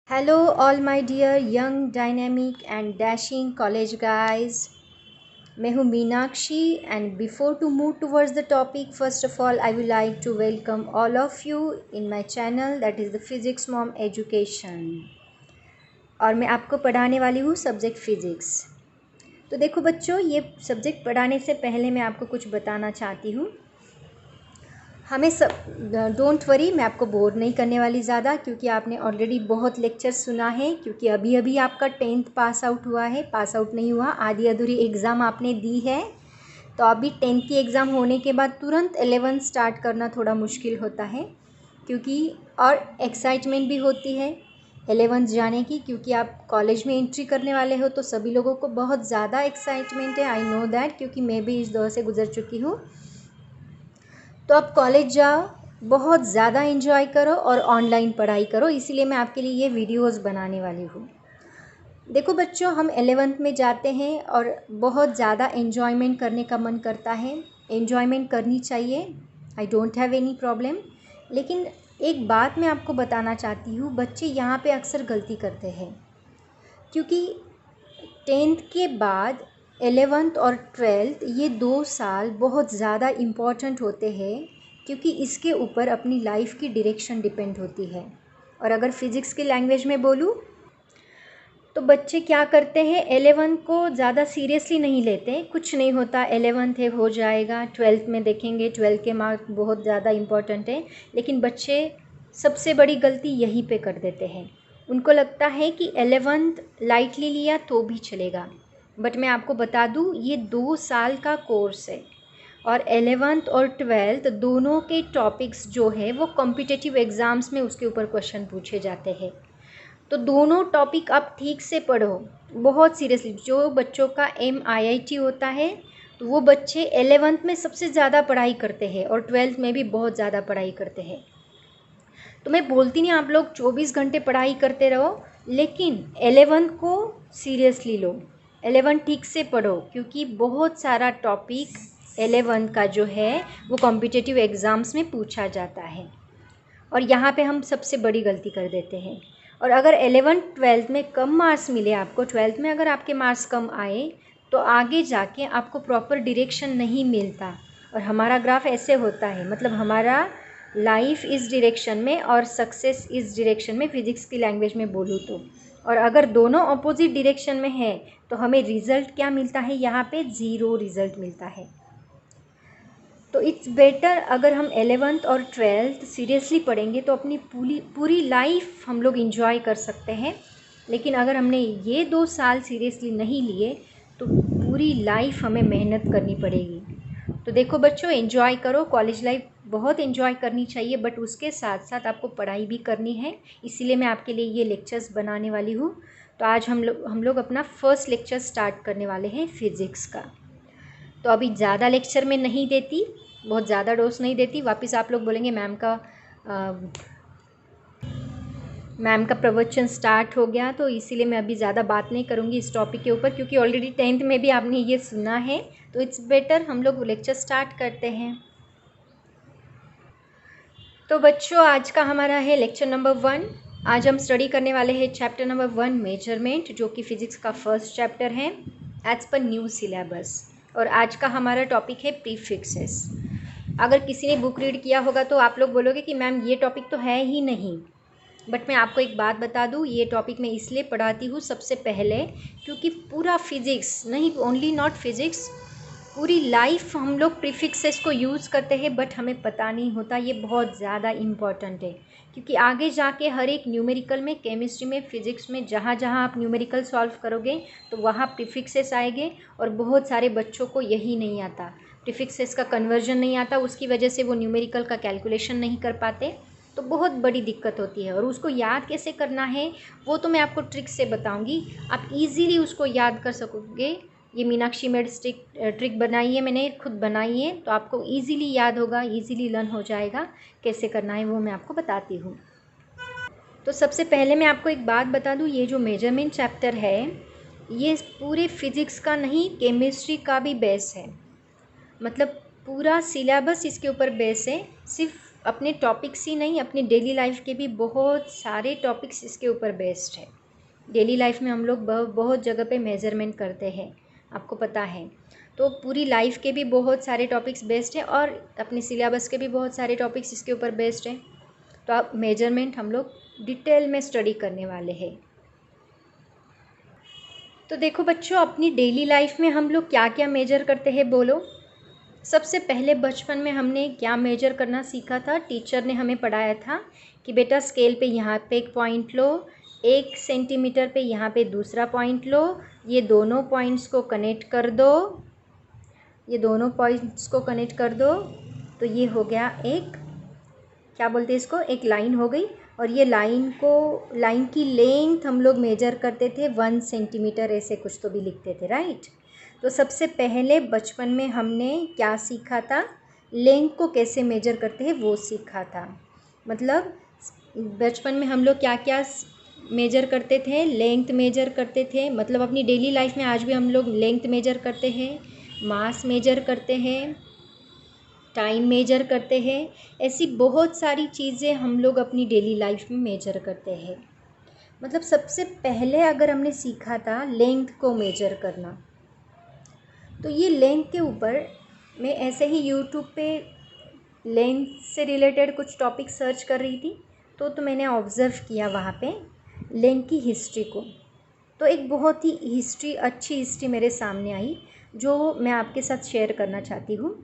Hello, all my dear young, dynamic and dashing college guys. मैं हूँ Meenakshi and before to move towards the topic, first of all I would like to welcome all of you in my channel that is the Physics Mom Education. और मैं आपको पढ़ाने वाली हूँ subject physics. तो देखो बच्चों, ये सब्जेक्ट पढ़ाने से पहले मैं आपको कुछ बताना चाहती हूँ। हमें सब डोंट वरी, मैं आपको बोर नहीं करने वाली ज़्यादा, क्योंकि आपने ऑलरेडी बहुत लेक्चर सुना है। क्योंकि अभी अभी आपका 10th पास आउट हुआ है, पास आउट नहीं हुआ, आधी अधूरी एग्ज़ाम आपने दी है। तो अभी 10th की एग्ज़ाम होने के बाद तुरंत 11th स्टार्ट करना थोड़ा मुश्किल होता है, क्योंकि और एक्साइटमेंट भी होती है 11th जाने की, क्योंकि आप कॉलेज में एंट्री करने वाले हो। तो सभी लोगों को बहुत ज़्यादा एक्साइटमेंट है, आई नो दैट, क्योंकि मैं भी इस दौर से गुजर चुकी हूँ। तो आप कॉलेज जाओ, बहुत ज़्यादा एंजॉय करो और ऑनलाइन पढ़ाई करो, इसीलिए मैं आपके लिए ये वीडियोस बनाने वाली हूँ। देखो बच्चों, हम 11th में जाते हैं और बहुत ज़्यादा एंजॉयमेंट करने का मन करता है। एंजॉयमेंट करनी चाहिए, आई डोंट हैव एनी प्रॉब्लम। लेकिन एक बात मैं आपको बताना चाहती हूँ, बच्चे यहाँ पे अक्सर गलती करते हैं, क्योंकि 10th के बाद 11th और 12th ये 2 साल बहुत ज़्यादा इम्पॉर्टेंट होते हैं, क्योंकि इसके ऊपर अपनी लाइफ की डायरेक्शन डिपेंड होती है। और अगर फिज़िक्स की लैंग्वेज में बोलूँ तो बच्चे क्या करते हैं, 11th को ज़्यादा सीरियसली नहीं लेते। कुछ नहीं होता, 11th है, हो जाएगा, 12th में देखेंगे, 12th के मार्क बहुत ज़्यादा इम्पॉर्टेंट है। लेकिन बच्चे सबसे बड़ी गलती यहीं पे कर देते हैं। उनको लगता है कि 11th लाइटली लिया तो भी चलेगा, बट मैं आपको बता दूँ, ये 2 साल का कोर्स है और 11th और 12th दोनों के टॉपिक्स जो है वो कॉम्पिटिटिव एग्ज़ाम्स में उसके ऊपर क्वेश्चन पूछे जाते हैं। तो दोनों टॉपिक आप ठीक से पढ़ो, बहुत सीरियसली। जो बच्चों का MIIT होता है तो वो बच्चे 11th में सबसे ज़्यादा पढ़ाई करते हैं और 12th में भी बहुत ज़्यादा पढ़ाई करते हैं। तो मैं बोलती नहीं आप लोग 24 घंटे पढ़ाई करते रहो, लेकिन 11th को सीरियसली लो, 11th ठीक से पढ़ो, क्योंकि बहुत सारा टॉपिक 11th का जो है वो कॉम्पिटिटिव एग्ज़ाम्स में पूछा जाता है। और यहाँ पे हम सबसे बड़ी गलती कर देते हैं। और अगर 11th 12th में कम मार्क्स मिले आपको, 12th में अगर आपके मार्क्स कम आए तो आगे जाके आपको प्रॉपर डायरेक्शन नहीं मिलता। और हमारा ग्राफ ऐसे होता है, मतलब हमारा लाइफ इस डायरेक्शन में और सक्सेस इस डायरेक्शन में, फिज़िक्स की लैंग्वेज में बोलूँ तो। और अगर दोनों अपोजिट डायरेक्शन में है तो हमें रिज़ल्ट क्या मिलता है, यहाँ पे 0 रिज़ल्ट मिलता है। तो इट्स बेटर अगर हम 11th और 12th सीरियसली पढ़ेंगे तो अपनी पूरी लाइफ हम लोग इंजॉय कर सकते हैं। लेकिन अगर हमने ये 2 साल सीरियसली नहीं लिए तो पूरी लाइफ हमें मेहनत करनी पड़ेगी। तो देखो बच्चों, एंजॉय करो, कॉलेज लाइफ बहुत एंजॉय करनी चाहिए, बट उसके साथ साथ आपको पढ़ाई भी करनी है। इसीलिए मैं आपके लिए ये लेक्चर्स बनाने वाली हूँ। तो आज हम लोग अपना फर्स्ट लेक्चर स्टार्ट करने वाले हैं फिज़िक्स का। तो अभी ज़्यादा लेक्चर में नहीं देती, बहुत ज़्यादा डोज नहीं देती, वापस आप लोग बोलेंगे मैम का प्रवचन स्टार्ट हो गया। तो इसीलिए मैं अभी ज़्यादा बात नहीं करूँगी इस टॉपिक के ऊपर, क्योंकि ऑलरेडी 10th में भी आपने ये सुना है। तो इट्स बेटर हम लोग लेक्चर स्टार्ट करते हैं। तो बच्चों, आज का हमारा है लेक्चर नंबर 1। आज हम स्टडी करने वाले हैं चैप्टर नंबर 1 मेजरमेंट, जो कि फिज़िक्स का फर्स्ट चैप्टर है एज़ पर न्यू सिलेबस। और आज का हमारा टॉपिक है प्रीफिक्सेस। अगर किसी ने बुक रीड किया होगा तो आप लोग बोलोगे कि मैम ये टॉपिक तो है ही नहीं, बट मैं आपको एक बात बता दूँ, ये टॉपिक मैं इसलिए पढ़ाती हूँ सबसे पहले, क्योंकि पूरा फिज़िक्स नहीं, ओनली नॉट फिज़िक्स, पूरी लाइफ हम लोग प्रीफिक्सेस को यूज़ करते हैं, बट हमें पता नहीं होता। ये बहुत ज़्यादा इम्पॉर्टेंट है, क्योंकि आगे जाके हर एक न्यूमेरिकल में, केमिस्ट्री में, फिज़िक्स में, जहाँ जहाँ आप न्यूमेरिकल सॉल्व करोगे तो वहाँ प्रीफिक्सेस आएंगे। और बहुत सारे बच्चों को यही नहीं आता, प्रीफिक्सेस का कन्वर्जन नहीं आता, उसकी वजह से वो न्यूमेरिकल का कैलकुलेशन नहीं कर पाते। तो बहुत बड़ी दिक्कत होती है। और उसको याद कैसे करना है वो तो मैं आपको ट्रिक से बताऊंगी, आप इजीली उसको याद कर सकोगे। ये मीनाक्षी मेड्स ट्रिक बनाई है, मैंने खुद बनाई है, तो आपको इजीली याद होगा, इजीली लर्न हो जाएगा। कैसे करना है वो मैं आपको बताती हूँ। तो सबसे पहले मैं आपको एक बात बता दूँ, ये जो मेजरमेंट चैप्टर है ये पूरे फिज़िक्स का नहीं, केमिस्ट्री का भी बेस है। मतलब पूरा सिलेबस इसके ऊपर बेस है। सिर्फ अपने टॉपिक्स ही नहीं, अपनी डेली लाइफ के भी बहुत सारे टॉपिक्स इसके ऊपर बेस्ड है। डेली लाइफ में हम लोग बहुत जगह पे मेज़रमेंट करते हैं, आपको पता है। तो पूरी लाइफ के भी बहुत सारे टॉपिक्स बेस्ड है और अपने सिलेबस के भी बहुत सारे टॉपिक्स इसके ऊपर बेस्ड हैं। तो आप मेजरमेंट हम लोग डिटेल में स्टडी करने वाले हैं। तो देखो बच्चों, अपनी डेली लाइफ में हम लोग क्या क्या मेजर करते हैं बोलो। सबसे पहले बचपन में हमने क्या मेजर करना सीखा था, टीचर ने हमें पढ़ाया था कि बेटा स्केल पे यहाँ पे एक पॉइंट लो, 1 सेंटीमीटर पे यहाँ पे दूसरा पॉइंट लो, ये दोनों पॉइंट्स को कनेक्ट कर दो, ये दोनों पॉइंट्स को कनेक्ट कर दो, तो ये हो गया एक, क्या बोलते हैं इसको, एक लाइन हो गई। और ये लाइन की लेंथ हम लोग मेजर करते थे 1 सेंटीमीटर, ऐसे कुछ तो भी लिखते थे, राइट। तो सबसे पहले बचपन में हमने क्या सीखा था, लेंथ को कैसे मेजर करते हैं वो सीखा था। मतलब बचपन में हम लोग क्या क्या मेजर करते थे, लेंथ मेजर करते थे। मतलब अपनी डेली लाइफ में आज भी हम लोग लेंथ मेजर करते हैं, मास मेजर करते हैं, टाइम मेजर करते हैं। ऐसी बहुत सारी चीज़ें हम लोग अपनी डेली लाइफ में मेजर करते हैं। मतलब सबसे पहले अगर हमने सीखा था लेंथ को मेजर करना, तो ये लेंथ के ऊपर मैं ऐसे ही यूट्यूब पे लेंथ से रिलेटेड कुछ टॉपिक सर्च कर रही थी, तो मैंने ऑब्ज़र्व किया वहाँ पे लेंथ की हिस्ट्री को। तो एक बहुत ही अच्छी हिस्ट्री मेरे सामने आई, जो मैं आपके साथ शेयर करना चाहती हूँ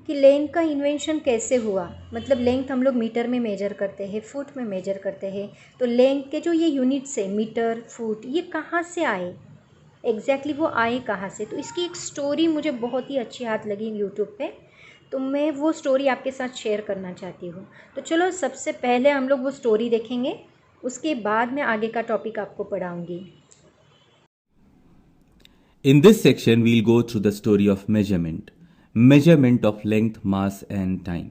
कि लेंथ का इन्वेंशन कैसे हुआ। मतलब लेंथ हम लोग मीटर में मेजर करते हैं, फुट में मेजर करते हैं, तो लेंथ के जो ये यूनिट्स है मीटर, फुट, ये कहाँ से आए, एग्जैक्टली वो आए कहाँ से। तो इसकी एक स्टोरी मुझे बहुत ही अच्छी हाथ लगी यूट्यूब पे, तो मैं वो स्टोरी आपके साथ शेयर करना चाहती हूँ। तो चलो सबसे पहले हम लोग वो स्टोरी देखेंगे, उसके बाद मैं आगे का टॉपिक आपको पढ़ाऊँगी। In this section, we'll go through the story of measurement of length, mass, and time.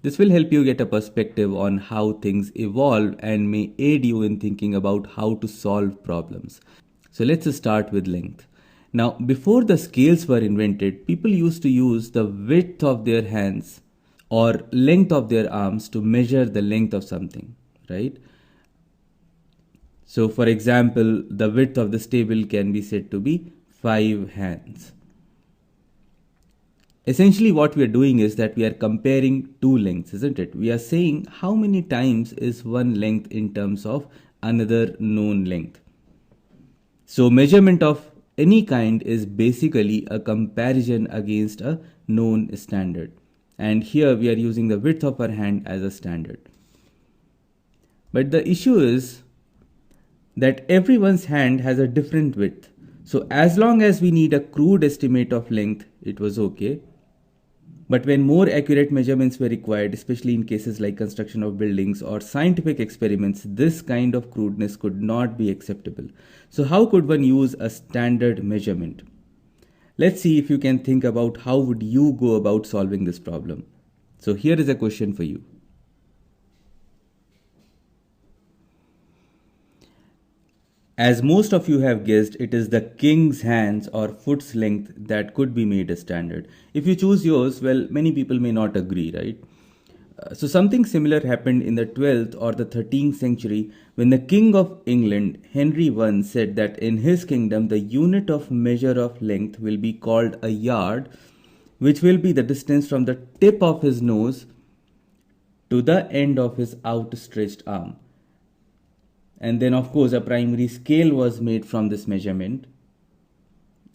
This will help you get a perspective on how things evolve and may aid you in thinking about how to solve problems. So let's start with length. Now, before the scales were invented, people used to use the width of their hands or length of their arms to measure the length of something, right? So, for example, the width of this table can be said to be 5 hands. Essentially, what we are doing is that we are comparing two lengths, isn't it? We are saying how many times is one length in terms of another known length. So, measurement of any kind is basically a comparison against a known standard. And here we are using the width of our hand as a standard. But the issue is that everyone's hand has a different width. So as long as we need a crude estimate of length, it was okay. But when more accurate measurements were required, especially in cases like construction of buildings or scientific experiments, this kind of crudeness could not be acceptable. So how could one use a standard measurement? Let's see if you can think about how would you go about solving this problem. So here is a question for you. As most of you have guessed, it is the king's hands or foot's length that could be made a standard. If you choose yours, well, many people may not agree, right? So something similar happened in the 12th or the 13th century when the King of England, Henry I, said that in his kingdom the unit of measure of length will be called a yard, which will be the distance from the tip of his nose to the end of his outstretched arm. And then, of course, a primary scale was made from this measurement.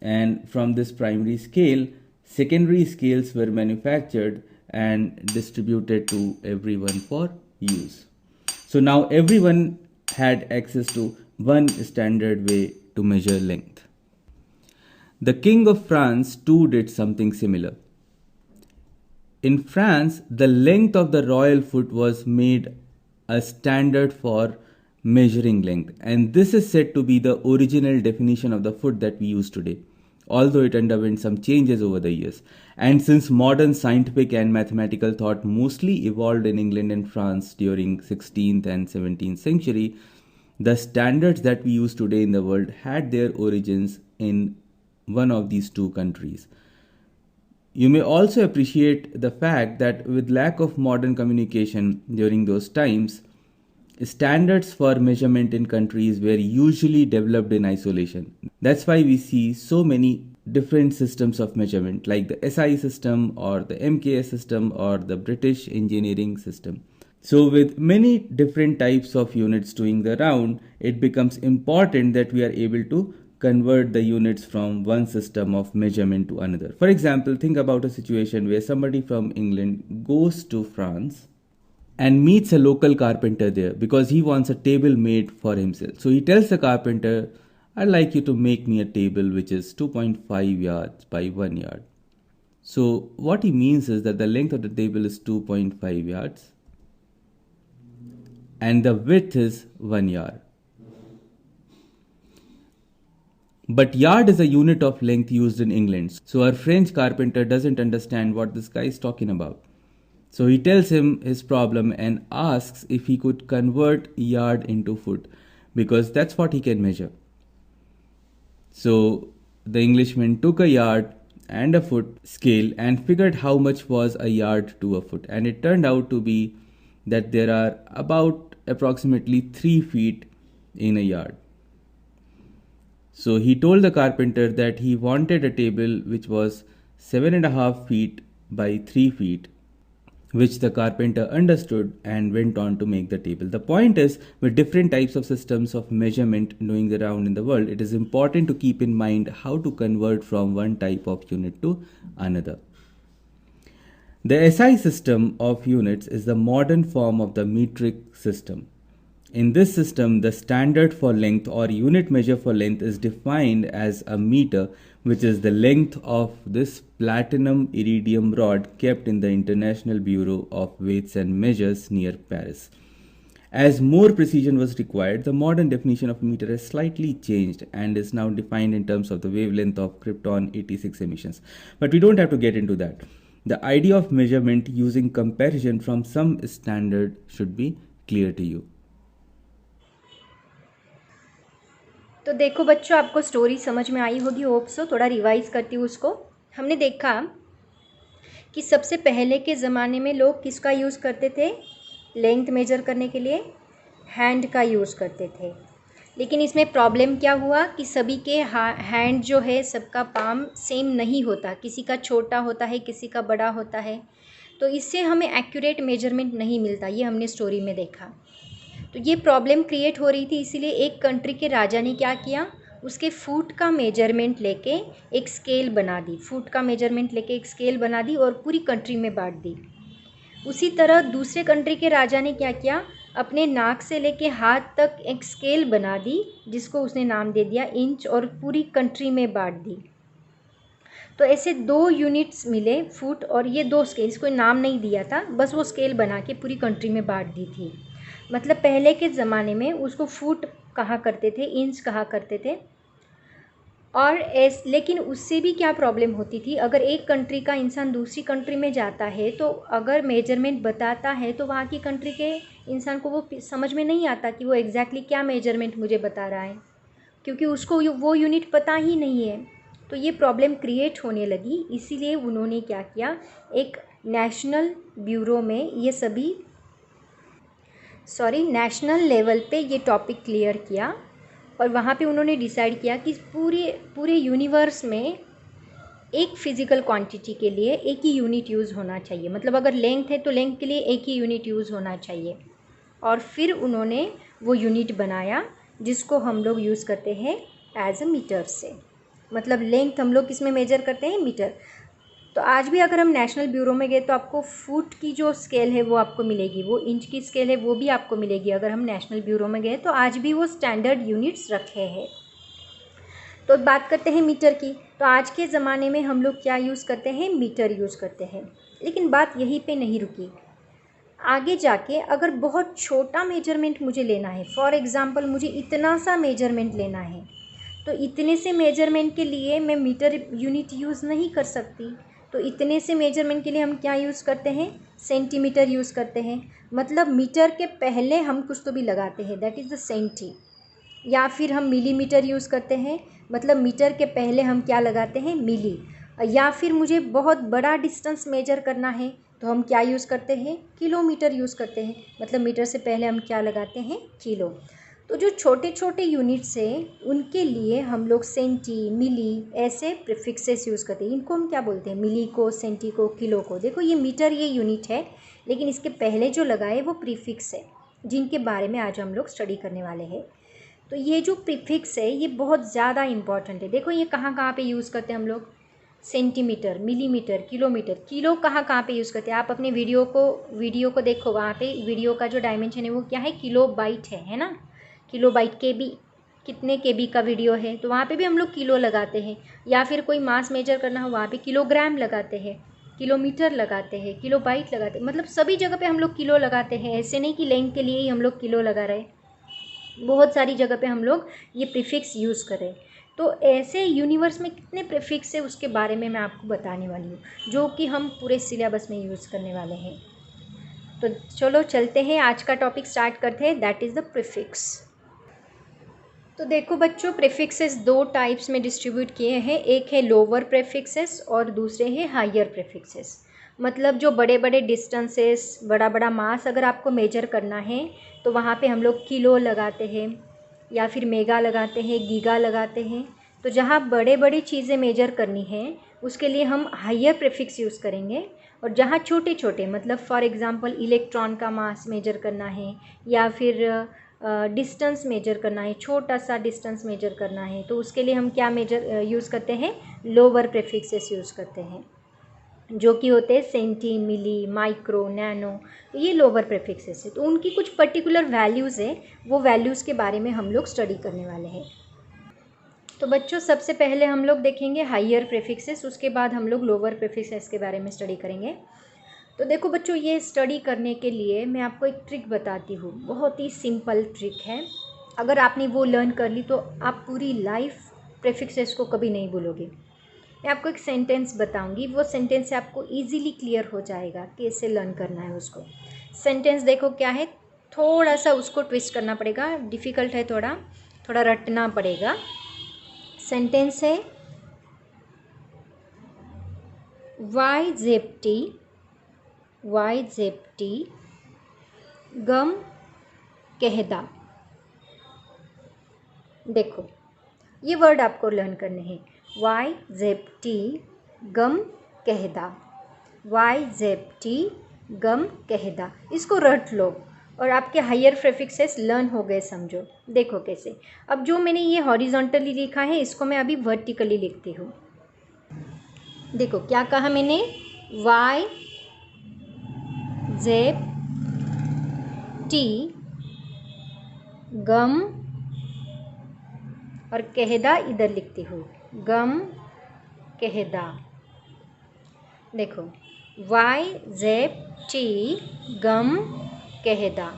And from this primary scale, secondary scales were manufactured and distributed to everyone for use. So now everyone had access to one standard way to measure length. The King of France too did something similar. In France, the length of the royal foot was made a standard for measuring length, and this is said to be the original definition of the foot that we use today, although it underwent some changes over the years. And since modern scientific and mathematical thought mostly evolved in England and France during 16th and 17th century, the standards that we use today in the world had their origins in one of these two countries. You may also appreciate the fact that with lack of modern communication during those times, standards for measurement in countries were usually developed in isolation. That's why we see so many different systems of measurement, like the SI system or the MKS system or the British engineering system. So, with many different types of units doing the round, it becomes important that we are able to convert the units from one system of measurement to another. For example, think about a situation where somebody from England goes to France and meets a local carpenter there because he wants a table made for himself. So he tells the carpenter, I'd like you to make me a table which is 2.5 yards by 1 yard. So what he means is that the length of the table is 2.5 yards and the width is 1 yard. But yard is a unit of length used in England. So our French carpenter doesn't understand what this guy is talking about. So he tells him his problem and asks if he could convert yard into foot because that's what he can measure. So the Englishman took a yard and a foot scale and figured how much was a yard to a foot. And it turned out to be that there are about approximately 3 feet in a yard. So he told the carpenter that he wanted a table which was 7.5 feet by 3 feet, which the carpenter understood and went on to make the table. The point is, with different types of systems of measurement doing the round in the world, it is important to keep in mind how to convert from one type of unit to another. The SI system of units is the modern form of the metric system. In this system, the standard for length or unit measure for length is defined as a meter, which is the length of this platinum iridium rod kept in the International Bureau of Weights and Measures near Paris. As more precision was required, the modern definition of meter has slightly changed and is now defined in terms of the wavelength of krypton 86 emissions. But we don't have to get into that. The idea of measurement using comparison from some standard should be clear to you. तो देखो बच्चों, आपको story समझ में आई होगी, hope so. थोड़ा revise करती हूँ उसको। हमने देखा कि सबसे पहले के ज़माने में लोग किसका यूज़ करते थे लेंथ मेजर करने के लिए? हैंड का यूज़ करते थे। लेकिन इसमें प्रॉब्लम क्या हुआ कि सभी के हैंड जो है, सबका पाम सेम नहीं होता, किसी का छोटा होता है, किसी का बड़ा होता है। तो इससे हमें एक्यूरेट मेजरमेंट नहीं मिलता, ये हमने स्टोरी में देखा। तो ये प्रॉब्लम क्रिएट हो रही थी, इसीलिए एक कंट्री के राजा ने क्या किया, उसके फुट का मेजरमेंट लेके एक स्केल बना दी, फुट का मेजरमेंट लेके एक स्केल बना दी और पूरी कंट्री में बांट दी। उसी तरह दूसरे कंट्री के राजा ने क्या किया, अपने नाक से लेके हाथ तक एक स्केल बना दी, जिसको उसने नाम दे दिया इंच, और पूरी कंट्री में बांट दी। तो ऐसे 2 यूनिट्स मिले, फुट और ये 2 स्केल्स, कोई नाम नहीं दिया था, बस वो स्केल बना के पूरी कंट्री में बांट दी थी। मतलब पहले के ज़माने में उसको फुट कहा करते थे, इंच कहा करते थे। और लेकिन उससे भी क्या प्रॉब्लम होती थी, अगर एक कंट्री का इंसान दूसरी कंट्री में जाता है तो अगर मेजरमेंट बताता है तो वहाँ की कंट्री के इंसान को वो समझ में नहीं आता कि वो एग्जैक्टली क्या मेजरमेंट मुझे बता रहा है, क्योंकि उसको वो यूनिट पता ही नहीं है। तो ये प्रॉब्लम क्रिएट होने लगी, इसीलिए उन्होंने क्या किया, एक नेशनल ब्यूरो में ये सभी नेशनल लेवल पे ये टॉपिक क्लियर किया और वहाँ पे उन्होंने डिसाइड किया कि पूरे यूनिवर्स में एक फ़िज़िकल क्वांटिटी के लिए एक ही यूनिट यूज़ होना चाहिए। मतलब अगर लेंथ है तो लेंथ के लिए एक ही यूनिट यूज़ होना चाहिए। और फिर उन्होंने वो यूनिट बनाया जिसको हम लोग यूज़ करते हैं एज अ मीटर से। मतलब लेंथ हम लोग किस में मेजर करते हैं? मीटर। तो आज भी अगर हम नेशनल ब्यूरो में गए तो आपको फुट की जो स्केल है वो आपको मिलेगी, वो इंच की स्केल है वो भी आपको मिलेगी। अगर हम नेशनल ब्यूरो में गए तो आज भी वो स्टैंडर्ड यूनिट्स रखे हैं। तो बात करते हैं मीटर की। तो आज के ज़माने में हम लोग क्या यूज़ करते हैं? मीटर यूज़ करते हैं। लेकिन बात यहीं पे नहीं रुकी। आगे जाके अगर बहुत छोटा मेजरमेंट मुझे लेना है, फॉर एग्ज़ाम्पल मुझे इतना सा मेजरमेंट लेना है, तो इतने से मेजरमेंट के लिए मैं मीटर यूनिट यूज़ नहीं कर सकती। तो इतने से मेजरमेंट के लिए हम क्या यूज़ करते हैं? सेंटीमीटर यूज़ करते हैं। मतलब मीटर के पहले हम कुछ तो भी लगाते हैं, दैट इज़ द सेंटी। या फिर हम मिलीमीटर यूज़ करते हैं, मतलब मीटर के पहले हम क्या लगाते हैं? मिली। या फिर मुझे बहुत बड़ा डिस्टेंस मेजर करना है तो हम क्या यूज़ करते हैं, किलोमीटर यूज़ करते हैं। मतलब मीटर से पहले हम क्या लगाते हैं, किलो। तो जो छोटे छोटे यूनिट्स हैं उनके लिए हम लोग सेंटी, मिली ऐसे प्रीफिक्सेस यूज़ करते हैं। इनको हम क्या बोलते हैं, मिली को, सेंटी को, किलो को। देखो ये मीटर ये यूनिट है, लेकिन इसके पहले जो लगाए वो प्रीफिक्स है, जिनके बारे में आज हम लोग स्टडी करने वाले हैं। तो ये जो प्रीफिक्स है ये बहुत ज़्यादा इम्पॉर्टेंट है। देखो ये कहाँ कहाँ पे यूज़ करते हैं हम लोग, सेंटीमीटर, मिलीमीटर, किलोमीटर। किलो कहाँ कहाँ पे यूज़ करते हैं, आप अपने वीडियो को देखो, वहाँ पे वीडियो का जो डायमेंशन है वो क्या है, किलो बाइट है ना। किलो बाइट, के बी, कितने के बी का वीडियो है, तो वहाँ पे भी हम लोग किलो लगाते हैं। या फिर कोई मास मेजर करना हो वहाँ पे किलोग्राम लगाते हैं, किलोमीटर लगाते हैं, किलो बाइट लगाते हैं। मतलब सभी जगह पे हम लोग किलो लगाते हैं। ऐसे नहीं कि लेंथ के लिए ही हम लोग किलो लगा रहे, बहुत सारी जगह पे हम लोग ये प्रीफिक्स यूज़ करें। तो ऐसे यूनिवर्स में कितने प्रीफिक्स है उसके बारे में मैं आपको बताने वाली हूँ, जो कि हम पूरे सिलेबस में यूज़ करने वाले हैं। तो चलो चलते हैं, आज का टॉपिक स्टार्ट करते हैं, दैट इज़ द प्रीफिक्स। तो देखो बच्चों, प्रीफिक्सेस दो टाइप्स में डिस्ट्रीब्यूट किए हैं, एक है लोअर प्रीफिक्सेस और दूसरे हैं हायर प्रीफिक्सेस। मतलब जो बड़े बड़े डिस्टेंसेस, बड़ा बड़ा मास अगर आपको मेजर करना है तो वहाँ पे हम लोग किलो लगाते हैं, या फिर मेगा लगाते हैं, गीगा लगाते हैं। तो जहाँ बड़े बड़ी चीज़ें मेजर करनी है उसके लिए हम हायर प्रीफिक्स यूज़ करेंगे। और जहाँ छोटे छोटे, मतलब फॉर एग्ज़ाम्पल इलेक्ट्रॉन का मास मेजर करना है, या फिर डिस्टेंस मेजर करना है, छोटा सा डिस्टेंस मेजर करना है, तो उसके लिए हम क्या मेजर यूज़ करते हैं, लोअर प्रीफिक्सेस यूज़ करते हैं, जो कि होते हैं सेंटी, मिली, माइक्रो, नैनो। तो ये लोअर प्रीफिक्सेस है, तो उनकी कुछ पर्टिकुलर वैल्यूज़ है, वो वैल्यूज़ के बारे में हम लोग स्टडी करने वाले हैं। तो बच्चों सबसे पहले हम लोग देखेंगे हायर प्रीफिक्सेस, उसके बाद हम लोग लोअर प्रीफिक्सेस के बारे में स्टडी करेंगे। तो देखो बच्चों, ये स्टडी करने के लिए मैं आपको एक ट्रिक बताती हूँ, बहुत ही सिंपल ट्रिक है। अगर आपने वो लर्न कर ली तो आप पूरी लाइफ प्रीफिक्सेस को कभी नहीं भूलोगे। मैं आपको एक सेंटेंस बताऊंगी, वो सेंटेंस से आपको इजीली क्लियर हो जाएगा कैसे लर्न करना है उसको। सेंटेंस देखो क्या है, थोड़ा सा उसको ट्विस्ट करना पड़ेगा, डिफ़िकल्ट है, थोड़ा थोड़ा रटना पड़ेगा। सेंटेंस है, वाई जेप्टी गम कहदा। देखो ये वर्ड आपको लर्न करने हैं, वाई जेप्टी गम कहदा, वाई जेप्टी गम कहदा। इसको रट लो और आपके हायर प्रीफिक्सेस लर्न हो गए समझो। देखो कैसे, अब जो मैंने ये हॉरिजॉन्टली लिखा है इसको मैं अभी वर्टिकली लिखती हूँ। देखो क्या कहा मैंने, वाई जेप टी गम, और कहदा इधर लिखती हूँ, गम कहदा। देखो वाई जेप टी गम कहदा।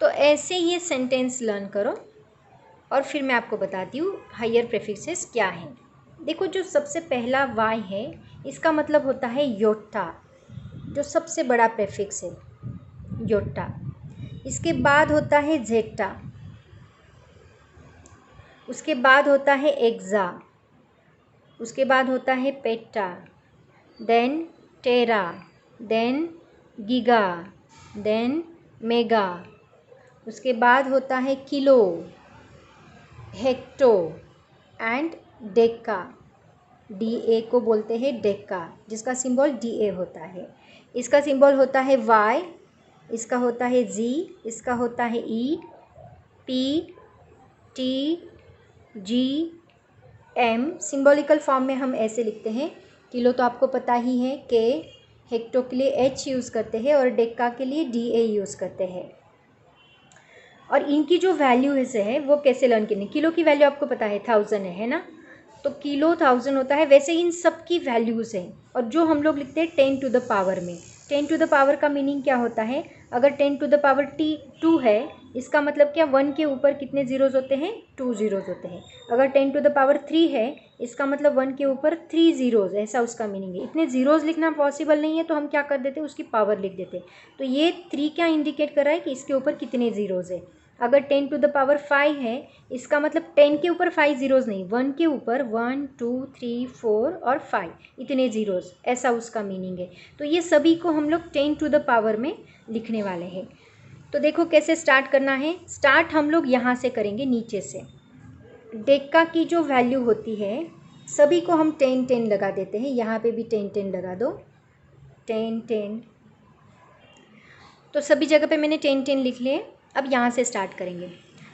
तो ऐसे ये सेंटेंस लर्न करो और फिर मैं आपको बताती हूँ हायर प्रीफिक्सेस क्या हैं। देखो जो सबसे पहला वाई है इसका मतलब होता है योटा, जो सबसे बड़ा प्रीफिक्स है, योटा। इसके बाद होता है जेटा, उसके बाद होता है एक्सा, उसके बाद होता है पेटा, देन टेरा, देन गीगा, देन मेगा। उसके बाद होता है kilo, hecto and Deka. D को बोलते हैं डेका, जिसका सिंबल डी होता है। इसका सिंबल होता है वाई, इसका होता है जी, इसका होता है ई, पी, टी, जी, एम। सिंबॉलिकल फॉर्म में हम ऐसे लिखते हैं। किलो तो आपको पता ही है, के। हेक्टो के लिए एच यूज़ करते हैं और डेका के लिए डी यूज़ करते हैं। और इनकी जो वैल्यूज़ है वो कैसे लर्न करनी। किलो की वैल्यू आपको पता है 1000 है ना, तो किलो 1000 होता है। वैसे इन सब की वैल्यूज़ हैं, और जो हम लोग लिखते हैं 10 टू द पावर में। 10 टू द पावर का मीनिंग क्या होता है, अगर 10 टू द पावर 2 है, इसका मतलब क्या, 1 के ऊपर कितने ज़ीरोज़ होते हैं, 2 ज़ीरोज़ होते हैं। अगर 10 टू द पावर 3 है, इसका मतलब 1 के ऊपर 3 ज़ीरोज़, ऐसा उसका मीनिंग है। इतने ज़ीरोज़ लिखना पॉसिबल नहीं है तो हम क्या कर देते हैं, उसकी पावर लिख देते हैं। तो ये 3 क्या इंडिकेट कर रहा है कि इसके ऊपर कितने ज़ीरोज़ है। अगर 10⁵ है, इसका मतलब 10 के ऊपर 5 ज़ीरोज़ नहीं, 1 के ऊपर 1 2 3 4 और 5 इतने ज़ीरोज़, ऐसा उसका मीनिंग है। तो ये सभी को हम लोग 10⁻ में लिखने वाले हैं। तो देखो कैसे स्टार्ट करना है। स्टार्ट हम लोग यहाँ से करेंगे, नीचे से। डेक्का की जो वैल्यू होती है, सभी को हम 10 लगा देते हैं। यहाँ पे भी 10 लगा दो, 10। तो सभी जगह पे मैंने 10 लिख लिए। अब यहाँ से स्टार्ट करेंगे।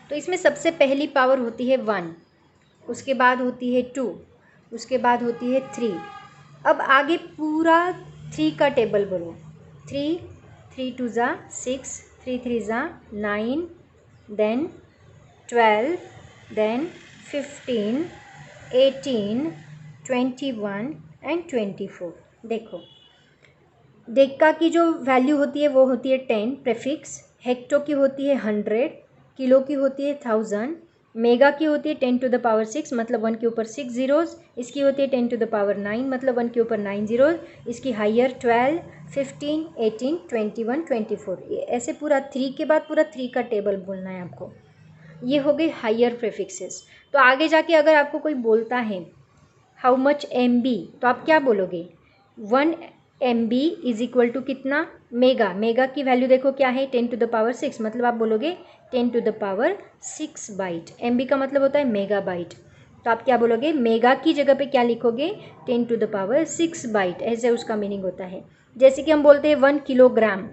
तो इसमें सबसे पहली पावर होती है 1, उसके बाद होती है 2, उसके बाद होती है 3। अब आगे पूरा 3 का टेबल बोलो। 3 3 2 ज़ा 6, 3 3 ज़ा 9, देन 12, देन 15, 18, 21 एंड 24। देखो डेक्का की जो वैल्यू होती है वो होती है 10 प्रेफिक्स, हेक्टो की होती है 100, किलो की होती है 1000, मेगा की होती है 10⁻6 मतलब 1 के ऊपर 6 ज़ीरोज़, इसकी होती है 10⁻9 मतलब 1 के ऊपर 9 ज़ीरोज़, इसकी हाइयर 12, 15, 18, 21, 24। ऐसे पूरा 3 के बाद पूरा 3 का टेबल बोलना है आपको। ये हो गई हाइयर प्रेफिक्सेस। तो आगे जाके अगर आपको कोई बोलता है हाउ मच MB, तो आप क्या बोलोगे? 1 MB इज इक्वल टू कितना? मेगा। मेगा की वैल्यू देखो क्या है? 10⁻6 मतलब आप बोलोगे 10⁻6 बाइट। MB का मतलब होता है मेगा बाइट। तो आप क्या बोलोगे? मेगा की जगह पे क्या लिखोगे? 10⁻6 बाइट। ऐसे उसका मीनिंग होता है। जैसे कि हम बोलते हैं 1 किलोग्राम,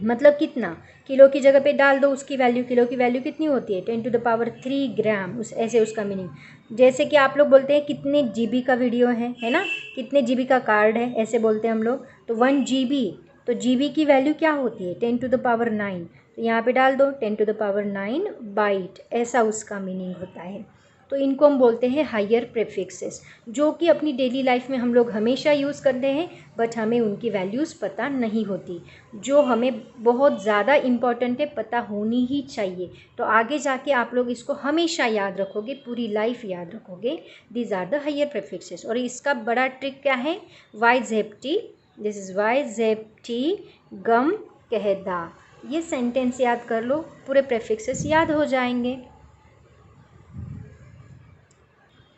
मतलब कितना? किलो की जगह पे डाल दो उसकी वैल्यू। किलो की वैल्यू कितनी होती है? 10⁻3 ग्राम। ऐसे उसका मीनिंग। जैसे कि आप लोग बोलते हैं कितने GB का वीडियो है ना, कितने GB का कार्ड है, ऐसे बोलते हैं हम लोग। तो 1 GB, तो GB की वैल्यू क्या होती है? 10⁻9। तो यहाँ पे डाल दो 10⁻9 बाइट। ऐसा उसका मीनिंग होता है। तो इनको हम बोलते हैं हायर प्रेफिक्सेस, जो कि अपनी डेली लाइफ में हम लोग हमेशा यूज़ करते हैं, बट हमें उनकी वैल्यूज़ पता नहीं होती, जो हमें बहुत ज़्यादा इम्पॉर्टेंट है, पता होनी ही चाहिए। तो आगे जाके आप लोग इसको हमेशा याद रखोगे, पूरी लाइफ याद रखोगे। These are the higher prefixes. और इसका बड़ा ट्रिक क्या है? वाई जेप्टी, दिस इज़ वाई जेप्टी गम कहदा। ये सेंटेंस याद कर लो, पूरे प्रेफिक्सेस याद हो जाएंगे।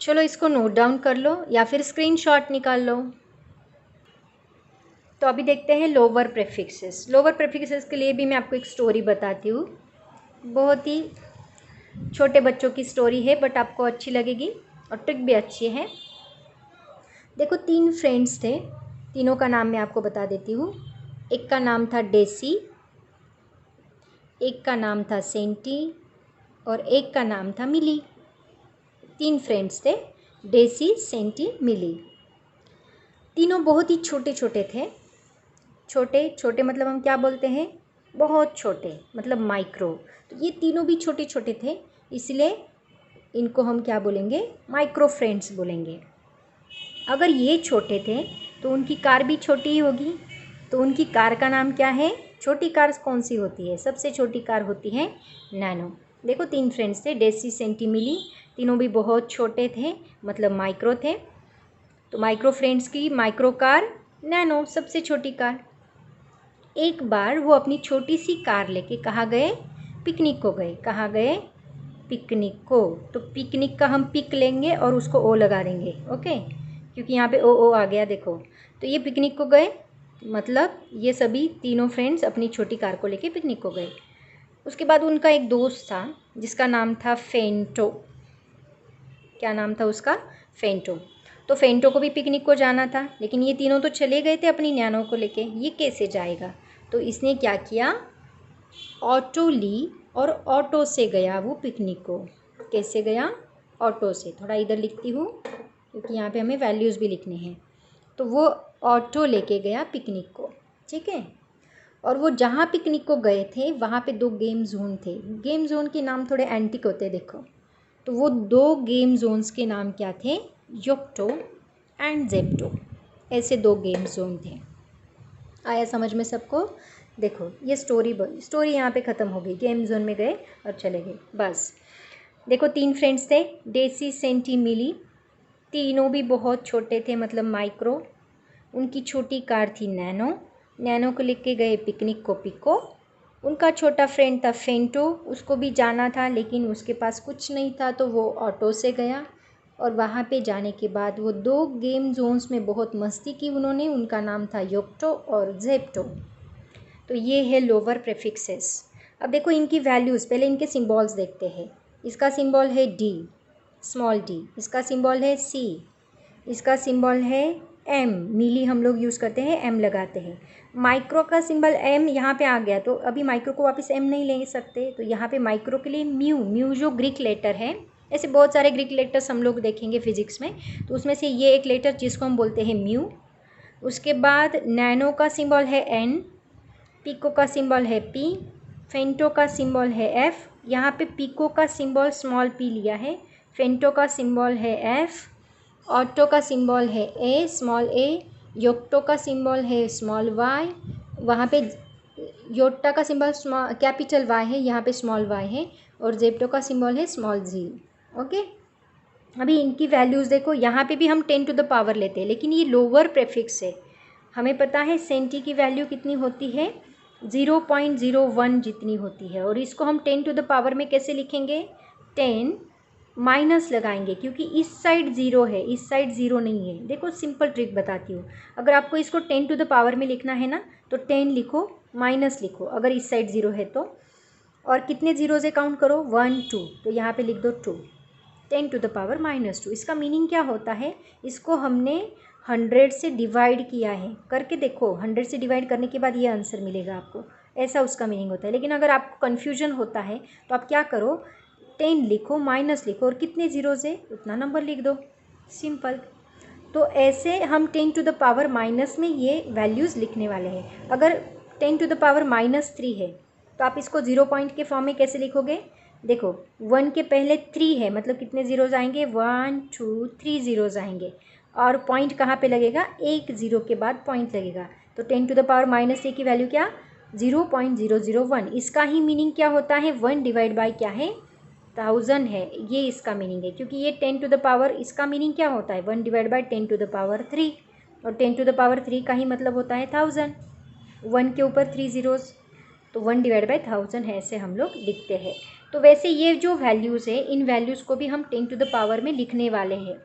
चलो इसको नोट डाउन कर लो या फिर स्क्रीनशॉट निकाल लो। तो अभी देखते हैं लोअर प्रेफिक्सेस। लोअर प्रेफिक्सेस के लिए भी मैं आपको एक स्टोरी बताती हूँ। बहुत ही छोटे बच्चों की स्टोरी है, बट आपको अच्छी लगेगी और ट्रिक भी अच्छी है। देखो 3 फ्रेंड्स थे, तीनों का नाम मैं आपको बता देती हूँ। एक का नाम था डेसी, एक का नाम था सेंटी और एक का नाम था मिली। 3 फ्रेंड्स थे, डेसी, सेंटी, मिली। तीनों बहुत ही छोटे छोटे थे। छोटे छोटे मतलब हम क्या बोलते हैं? बहुत छोटे, मतलब माइक्रो। तो ये तीनों भी छोटे छोटे थे, इसलिए इनको हम क्या बोलेंगे? माइक्रो फ्रेंड्स बोलेंगे। अगर ये छोटे थे तो उनकी कार भी छोटी ही होगी। तो उनकी कार का नाम क्या है? छोटी कार कौन सी होती है? सबसे छोटी कार होती है नैनो। देखो 3 फ्रेंड्स थे, डेसी, सेंटी, मिली। तीनों भी बहुत छोटे थे, मतलब माइक्रो थे। तो माइक्रो फ्रेंड्स की माइक्रो कार नैनो, सबसे छोटी कार। एक बार वो अपनी छोटी सी कार लेके कहाँ गए? पिकनिक को गए। कहाँ गए? पिकनिक को। तो पिकनिक का हम पिक लेंगे और उसको ओ लगा देंगे, ओके, क्योंकि यहाँ पे ओ आ गया। देखो तो ये पिकनिक को गए, मतलब ये सभी तीनों फ्रेंड्स अपनी छोटी कार को लेके पिकनिक को गए। उसके बाद उनका एक दोस्त था जिसका नाम था फेंटो। क्या नाम था उसका? फेंटो। तो फेंटो को भी पिकनिक को जाना था, लेकिन ये तीनों तो चले गए थे अपनी नैनो को लेके। ये कैसे जाएगा? तो इसने क्या किया? ऑटो ली और ऑटो से गया वो पिकनिक को। कैसे गया? ऑटो से। थोड़ा इधर लिखती हूँ क्योंकि यहाँ पे हमें वैल्यूज़ भी लिखने हैं। तो वो ऑटो लेके गया पिकनिक को, ठीक है। और वो जहाँ पिकनिक को गए थे वहाँ पे 2 गेम जोन थे। गेम जोन के नाम थोड़े एंटिक होते हैं, देखो। तो वो 2 गेम जोन्स के नाम क्या थे? योक्टो एंड जेप्टो। ऐसे 2 गेम जोन थे। आया समझ में सबको? देखो ये स्टोरी यहाँ पे ख़त्म हो गई। गेम जोन में गए और चले गए, बस। देखो 3 फ्रेंड्स थे, डेसी, सेंटी, मिली। तीनों भी बहुत छोटे थे, मतलब माइक्रो। उनकी छोटी कार थी नैनो। नैनो को लेके गए पिकनिक को पिको। उनका छोटा फ्रेंड था फेंटो, उसको भी जाना था लेकिन उसके पास कुछ नहीं था, तो वो ऑटो से गया और वहाँ पे जाने के बाद वो 2 गेम जोन्स में बहुत मस्ती की उन्होंने। उनका नाम था योक्टो और जेप्टो। तो ये है लोअर प्रेफिक्सेस। अब देखो इनकी वैल्यूज़, पहले इनके सिंबल्स देखते हैं। इसका सिंबल है डी, स्मॉल डी। इसका सिंबल है सी। इसका सिंबल है एम, मीली हम लोग यूज़ करते हैं, एम लगाते हैं। माइक्रो का सिंबल एम यहाँ पे आ गया, तो अभी माइक्रो को वापस एम नहीं ले सकते, तो यहाँ पे माइक्रो के लिए म्यू, म्यू जो ग्रीक लेटर है। ऐसे बहुत सारे ग्रीक लेटर्स हम लोग देखेंगे फिजिक्स में, तो उसमें से ये एक लेटर जिसको हम बोलते हैं म्यू। उसके बाद नैनो का सिंबल है एन, पिको का सिंबल है पी, फेंटो का सिंबल है एफ। यहाँ पे पिको का सिंबल स्मॉल पी लिया है, फेंटो का सिंबल है एफ, ऑटो का सिंबल है ए, स्मॉल ए, योक्टो का सिंबल है स्मॉल वाई, वहाँ पे योट्टा का सिंबल कैपिटल वाई है, यहाँ पे स्मॉल वाई है, और जेप्टो का सिंबल है स्मॉल जी। ओके, अभी इनकी वैल्यूज़ देखो, यहाँ पे भी हम 10 टू द पावर लेते हैं, लेकिन ये लोअर प्रेफिक्स है। हमें पता है सेंटी की वैल्यू कितनी होती है, 0.01 जितनी होती है, और इसको हम 10 टू द पावर में कैसे लिखेंगे, 10 माइनस लगाएंगे, क्योंकि इस साइड 0 है, इस साइड 0 नहीं है। देखो सिंपल ट्रिक बताती हूँ, अगर आपको इसको 10 टू द पावर में लिखना है ना, तो 10 लिखो, माइनस लिखो अगर इस साइड 0 है तो, और कितने जीरो से काउंट करो, 1 2, तो यहाँ पे लिख दो 2, 10 टू द पावर -2। इसका मीनिंग क्या होता है, इसको हमने 100 से डिवाइड किया है, करके देखो 100 से डिवाइड करने के बाद ये आंसर मिलेगा आपको, ऐसा उसका मीनिंग होता है। लेकिन अगर आपको कन्फ्यूजन होता है तो आप क्या करो, 10 लिखो, माइनस लिखो, और कितने जीरो से उतना नंबर लिख दो, सिंपल। तो ऐसे हम 10 टू द पावर माइनस में ये वैल्यूज़ लिखने वाले हैं। अगर 10 टू द पावर -3 है तो आप इसको 0 पॉइंट के फॉर्म में कैसे लिखोगे, देखो 1 के पहले 3 है, मतलब कितने ज़ीरोज़ आएंगे, 1 2 3 ज़ीरोज़ आएंगे, और पॉइंट कहाँ पे लगेगा, एक ज़ीरो के बाद पॉइंट लगेगा। तो 10 टू द पावर -3 की वैल्यू क्या, 0.001। इसका ही मीनिंग क्या होता है, 1 डिवाइड बाई क्या है, 1000 है, ये इसका मीनिंग है। क्योंकि ये 10 टू द पावर, इसका मीनिंग क्या होता है, 1 divide by 10 to the power 3, और 10 टू द पावर 3 का ही मतलब होता है 1000, 1 के ऊपर 3 ज़ीरोज़, तो 1 डिवाइड बाई 1000 है, ऐसे हम लोग लिखते हैं। तो वैसे ये जो वैल्यूज़ है, इन वैल्यूज़ को भी हम 10 टू द पावर में लिखने वाले हैं,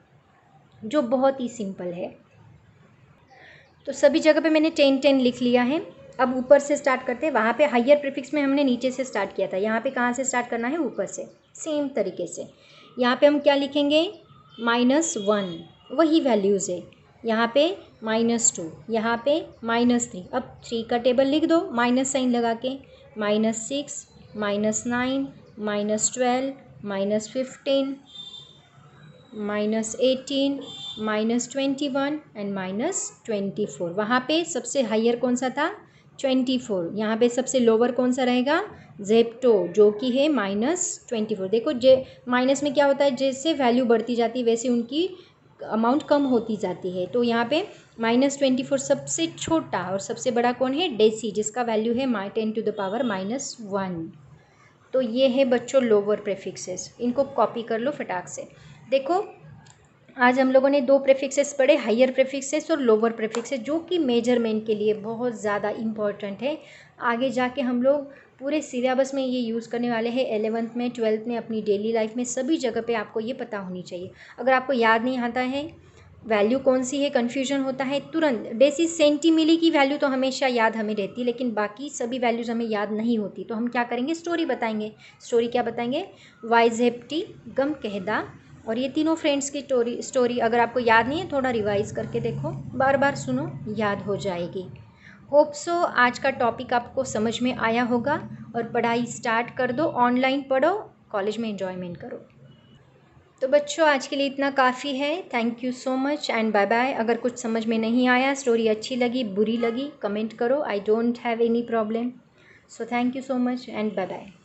जो बहुत ही सिंपल है। तो सभी जगह पे मैंने 10 10 लिख लिया है। अब ऊपर से स्टार्ट करते हैं, वहाँ पे हायर प्रीफिक्स में हमने नीचे से स्टार्ट किया था, यहाँ पे कहाँ से स्टार्ट करना है, ऊपर से, सेम तरीके से। यहाँ पे हम क्या लिखेंगे, -1, वही वैल्यूज़ है। यहाँ पे -2, यहाँ पे -3। अब 3 का टेबल लिख दो माइनस साइन लगा के, -6, -9, -12, -15, -18, -21 एंड -24। वहाँ पे सबसे हायर कौन सा था, 24। यहाँ पे सबसे लोअर कौन सा रहेगा, जेप्टो, जो कि है -24। देखो जे माइनस में क्या होता है, जैसे वैल्यू बढ़ती जाती है वैसे उनकी अमाउंट कम होती जाती है। तो यहाँ पे -24 सबसे छोटा, और सबसे बड़ा कौन है, डेसी, जिसका वैल्यू है 10 टू द पावर -1। तो ये है बच्चों लोअर प्रेफिक्सेस, इनको कॉपी कर लो फटाक से। देखो आज हम लोगों ने 2 प्रेफिक्सेस पढ़े, हायर प्रेफिक्सेस और लोअर प्रेफिक्सेस, जो कि मेजरमेंट के लिए बहुत ज़्यादा इम्पॉर्टेंट है। आगे जाके हम लोग पूरे सिलेबस में ये यूज़ करने वाले हैं, 11th में, 12th में, अपनी डेली लाइफ में, सभी जगह पे आपको ये पता होनी चाहिए। अगर आपको याद नहीं आता है वैल्यू कौन सी है, कन्फ्यूजन होता है, तुरंत डेसी सेंटीमिली की वैल्यू तो हमेशा याद हमें रहती है, लेकिन बाकी सभी वैल्यूज़ हमें याद नहीं होती, तो हम क्या करेंगे, स्टोरी बताएंगे। स्टोरी क्या बताएंगे, वाइज हेप्टी, गम कहदा, और ये तीनों फ्रेंड्स की स्टोरी अगर आपको याद नहीं है, थोड़ा रिवाइज करके देखो, बार बार सुनो, याद हो जाएगी। होप सो आज का टॉपिक आपको समझ में आया होगा, और पढ़ाई स्टार्ट कर दो, ऑनलाइन पढ़ो, कॉलेज में एंजॉयमेंट करो। तो बच्चों आज के लिए इतना काफ़ी है। Thank you so much and bye bye. अगर कुछ समझ में नहीं आया, स्टोरी अच्छी लगी, बुरी लगी, कमेंट करो, I don't have any problem. So thank you so much and bye bye.